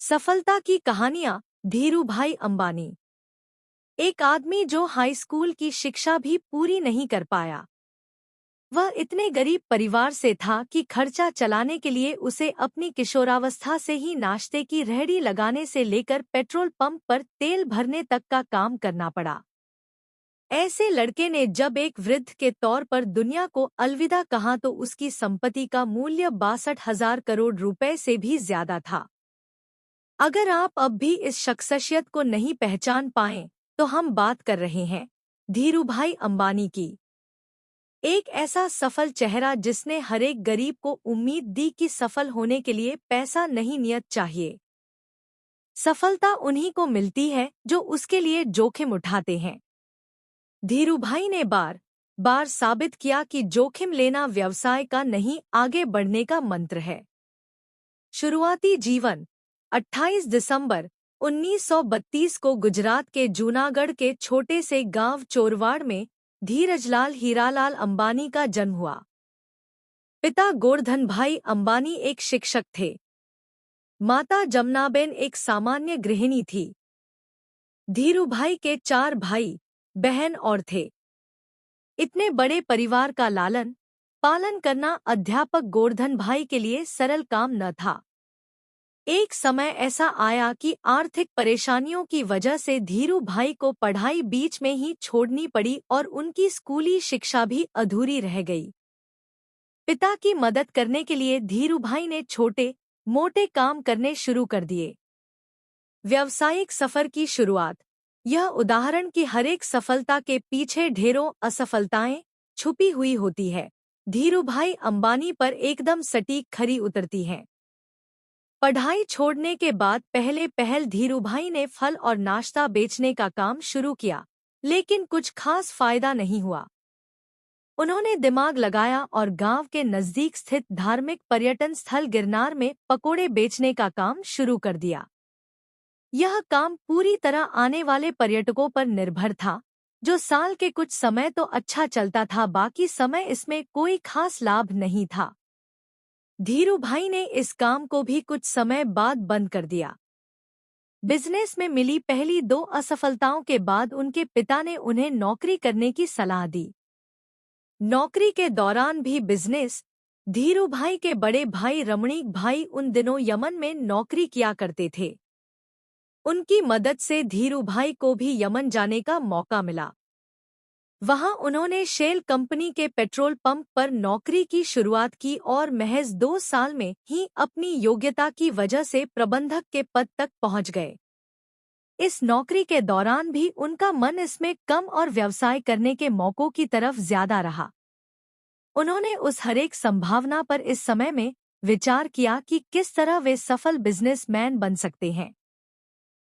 सफलता की कहानियां। धीरूभाई अंबानी। एक आदमी जो हाई स्कूल की शिक्षा भी पूरी नहीं कर पाया। वह इतने गरीब परिवार से था कि खर्चा चलाने के लिए उसे अपनी किशोरावस्था से ही नाश्ते की रेहड़ी लगाने से लेकर पेट्रोल पंप पर तेल भरने तक का काम करना पड़ा। ऐसे लड़के ने जब एक वृद्ध के तौर पर दुनिया को अलविदा कहा तो उसकी संपत्ति का मूल्य 62,000 करोड़ रुपए से भी ज्यादा था। अगर आप अब भी इस शख्सियत को नहीं पहचान पाएं, तो हम बात कर रहे हैं धीरूभाई अंबानी की। एक ऐसा सफल चेहरा जिसने हरेक गरीब को उम्मीद दी कि सफल होने के लिए पैसा नहीं नियत चाहिए। सफलता उन्हीं को मिलती है जो उसके लिए जोखिम उठाते हैं। धीरूभाई ने बार बार साबित किया कि जोखिम लेना व्यवसाय का नहीं, आगे बढ़ने का मंत्र है। शुरुआती जीवन। 28 दिसंबर 1932 को गुजरात के जूनागढ़ के छोटे से गांव चोरवाड़ में धीरजलाल हीरालाल अंबानी का जन्म हुआ। पिता गोवर्धन भाई अंबानी एक शिक्षक थे। माता जमनाबेन एक सामान्य गृहिणी थी। धीरूभाई के 4 भाई बहन और थे। इतने बड़े परिवार का लालन पालन करना अध्यापक गोवर्धन भाई के लिए सरल काम न था। एक समय ऐसा आया कि आर्थिक परेशानियों की वजह से धीरूभाई को पढ़ाई बीच में ही छोड़नी पड़ी और उनकी स्कूली शिक्षा भी अधूरी रह गई। पिता की मदद करने के लिए धीरूभाई ने छोटे मोटे काम करने शुरू कर दिए। व्यावसायिक सफर की शुरुआत। यह उदाहरण कि हरेक सफलता के पीछे ढेरों असफलताएं छुपी हुई होती है, धीरूभाई अंबानी पर एकदम सटीक खरी उतरती हैं। पढ़ाई छोड़ने के बाद पहल धीरूभाई ने फल और नाश्ता बेचने का काम शुरू किया, लेकिन कुछ खास फायदा नहीं हुआ। उन्होंने दिमाग लगाया और गांव के नजदीक स्थित धार्मिक पर्यटन स्थल गिरनार में पकोड़े बेचने का काम शुरू कर दिया। यह काम पूरी तरह आने वाले पर्यटकों पर निर्भर था, जो साल के कुछ समय तो अच्छा चलता था, बाकी समय इसमें कोई खास लाभ नहीं था। धीरूभाई ने इस काम को भी कुछ समय बाद बंद कर दिया। बिजनेस में मिली पहली 2 असफलताओं के बाद उनके पिता ने उन्हें नौकरी करने की सलाह दी। नौकरी के दौरान भी बिजनेस। धीरूभाई के बड़े भाई रमणीक भाई उन दिनों यमन में नौकरी किया करते थे। उनकी मदद से धीरूभाई को भी यमन जाने का मौका मिला। वहां उन्होंने शेल कंपनी के पेट्रोल पंप पर नौकरी की शुरुआत की और महज 2 साल में ही अपनी योग्यता की वजह से प्रबंधक के पद तक पहुंच गए। इस नौकरी के दौरान भी उनका मन इसमें कम और व्यवसाय करने के मौकों की तरफ ज्यादा रहा। उन्होंने उस हरेक संभावना पर इस समय में विचार किया कि किस तरह वे सफल बिजनेसमैन बन सकते हैं।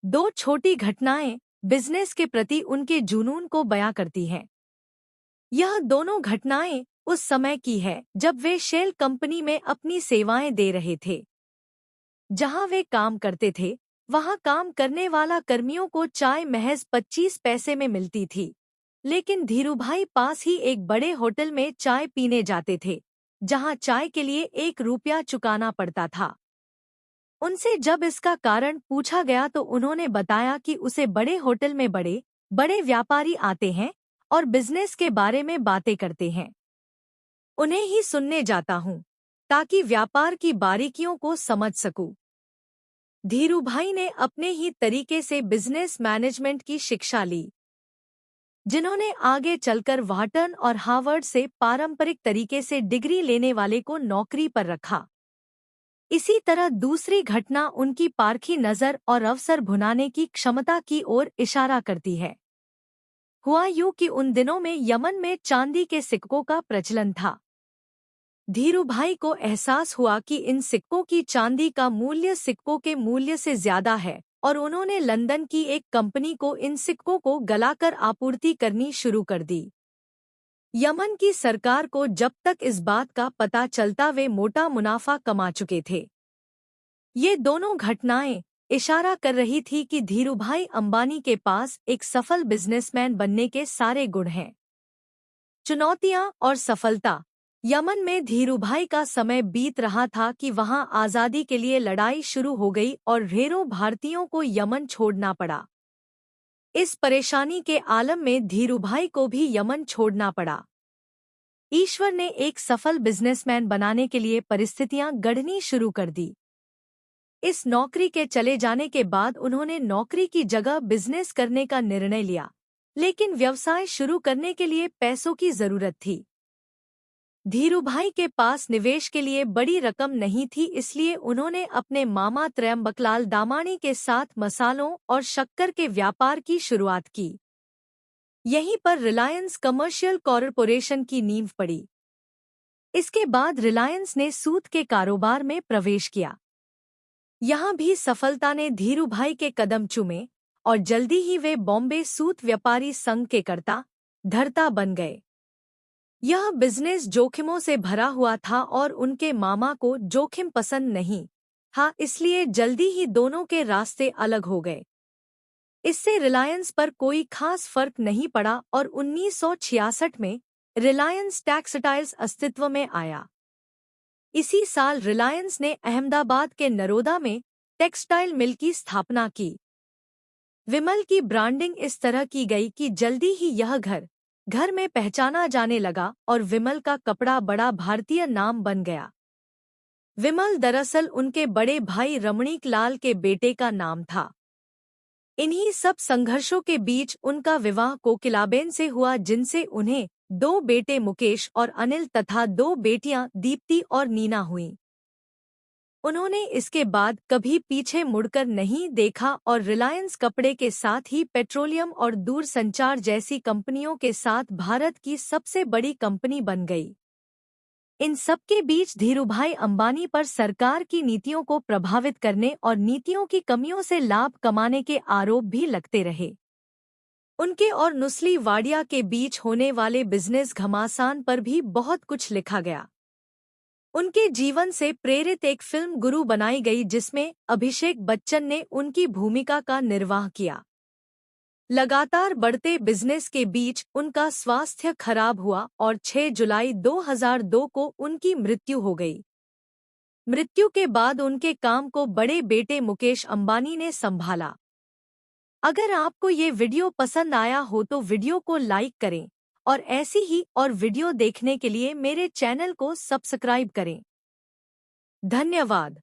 2 छोटी घटनाएं बिजनेस के प्रति उनके जुनून को बयां करती हैं। यह दोनों घटनाएं उस समय की है जब वे शेल कंपनी में अपनी सेवाएं दे रहे थे। जहां वे काम करते थे, वहां काम करने वाला कर्मियों को चाय महज 25 पैसे में मिलती थी, लेकिन धीरूभाई पास ही एक बड़े होटल में चाय पीने जाते थे, जहां चाय के लिए 1 रुपया चुकाना पड़ता था। उनसे जब इसका कारण पूछा गया तो उन्होंने बताया कि उसे बड़े होटल में बड़े बड़े व्यापारी आते हैं और बिजनेस के बारे में बातें करते हैं। उन्हें ही सुनने जाता हूँ ताकि व्यापार की बारीकियों को समझ सकूं। धीरूभाई ने अपने ही तरीके से बिजनेस मैनेजमेंट की शिक्षा ली, जिन्होंने आगे चलकर व्हार्टन और हार्वर्ड से पारंपरिक तरीके से डिग्री लेने वाले को नौकरी पर रखा। इसी तरह दूसरी घटना उनकी पारखी नज़र और अवसर भुनाने की क्षमता की ओर इशारा करती है। हुआ यूं कि उन दिनों में यमन में चांदी के सिक्कों का प्रचलन था। धीरूभाई को एहसास हुआ कि इन सिक्कों की चांदी का मूल्य सिक्कों के मूल्य से ज्यादा है और उन्होंने लंदन की एक कंपनी को इन सिक्कों को गलाकर आपूर्ति करनी शुरू कर दी। यमन की सरकार को जब तक इस बात का पता चलता वे मोटा मुनाफा कमा चुके थे। ये दोनों घटनाएं इशारा कर रही थी कि धीरूभाई अंबानी के पास एक सफल बिजनेसमैन बनने के सारे गुण हैं। चुनौतियां और सफलता। यमन में धीरूभाई का समय बीत रहा था कि वहां आज़ादी के लिए लड़ाई शुरू हो गई और ढेरों भारतीयों को यमन छोड़ना पड़ा। इस परेशानी के आलम में धीरूभाई को भी यमन छोड़ना पड़ा। ईश्वर ने एक सफल बिजनेसमैन बनाने के लिए परिस्थितियां गढ़नी शुरू कर दी। इस नौकरी के चले जाने के बाद उन्होंने नौकरी की जगह बिजनेस करने का निर्णय लिया, लेकिन व्यवसाय शुरू करने के लिए पैसों की जरूरत थी। धीरूभाई के पास निवेश के लिए बड़ी रकम नहीं थी, इसलिए उन्होंने अपने मामा त्रयंबकलाल दामानी के साथ मसालों और शक्कर के व्यापार की शुरुआत की। यहीं पर रिलायंस कमर्शियल कॉरपोरेशन की नींव पड़ी। इसके बाद रिलायंस ने सूत के कारोबार में प्रवेश किया। यहाँ भी सफलता ने धीरूभाई के कदम चूमे और जल्दी ही वे बॉम्बे सूत व्यापारी संघ के कर्ता धर्ता बन गए। यह बिजनेस जोखिमों से भरा हुआ था और उनके मामा को जोखिम पसंद नहीं था, इसलिए जल्दी ही दोनों के रास्ते अलग हो गए। इससे रिलायंस पर कोई खास फर्क नहीं पड़ा और 1966 में रिलायंस टेक्सटाइल्स अस्तित्व में आया। इसी साल रिलायंस ने अहमदाबाद के नरोदा में टेक्सटाइल मिल की स्थापना की। विमल की ब्रांडिंग इस तरह की गई कि जल्दी ही यह घर में पहचाना जाने लगा और विमल का कपड़ा बड़ा भारतीय नाम बन गया। विमल दरअसल उनके बड़े भाई रमणीक लाल के बेटे का नाम था। इन्हीं सब संघर्षों के बीच उनका विवाह कोकिलाबेन से हुआ, जिनसे उन्हें 2 बेटे मुकेश और अनिल तथा 2 बेटियां दीप्ति और नीना हुईं। उन्होंने इसके बाद कभी पीछे मुड़कर नहीं देखा और रिलायंस कपड़े के साथ ही पेट्रोलियम और दूरसंचार जैसी कंपनियों के साथ भारत की सबसे बड़ी कंपनी बन गई। इन सबके बीच धीरूभाई अंबानी पर सरकार की नीतियों को प्रभावित करने और नीतियों की कमियों से लाभ कमाने के आरोप भी लगते रहे। उनके और नुस्ली वाडिया के बीच होने वाले बिजनेस घमासान पर भी बहुत कुछ लिखा गया। उनके जीवन से प्रेरित एक फिल्म गुरु बनाई गई, जिसमें अभिषेक बच्चन ने उनकी भूमिका का निर्वाह किया। लगातार बढ़ते बिजनेस के बीच उनका स्वास्थ्य खराब हुआ और 6 जुलाई 2002 को उनकी मृत्यु हो गई। मृत्यु के बाद उनके काम को बड़े बेटे मुकेश अंबानी ने संभाला। अगर आपको ये वीडियो पसंद आया हो तो वीडियो को लाइक करें और ऐसी ही और वीडियो देखने के लिए मेरे चैनल को सब्सक्राइब करें। धन्यवाद।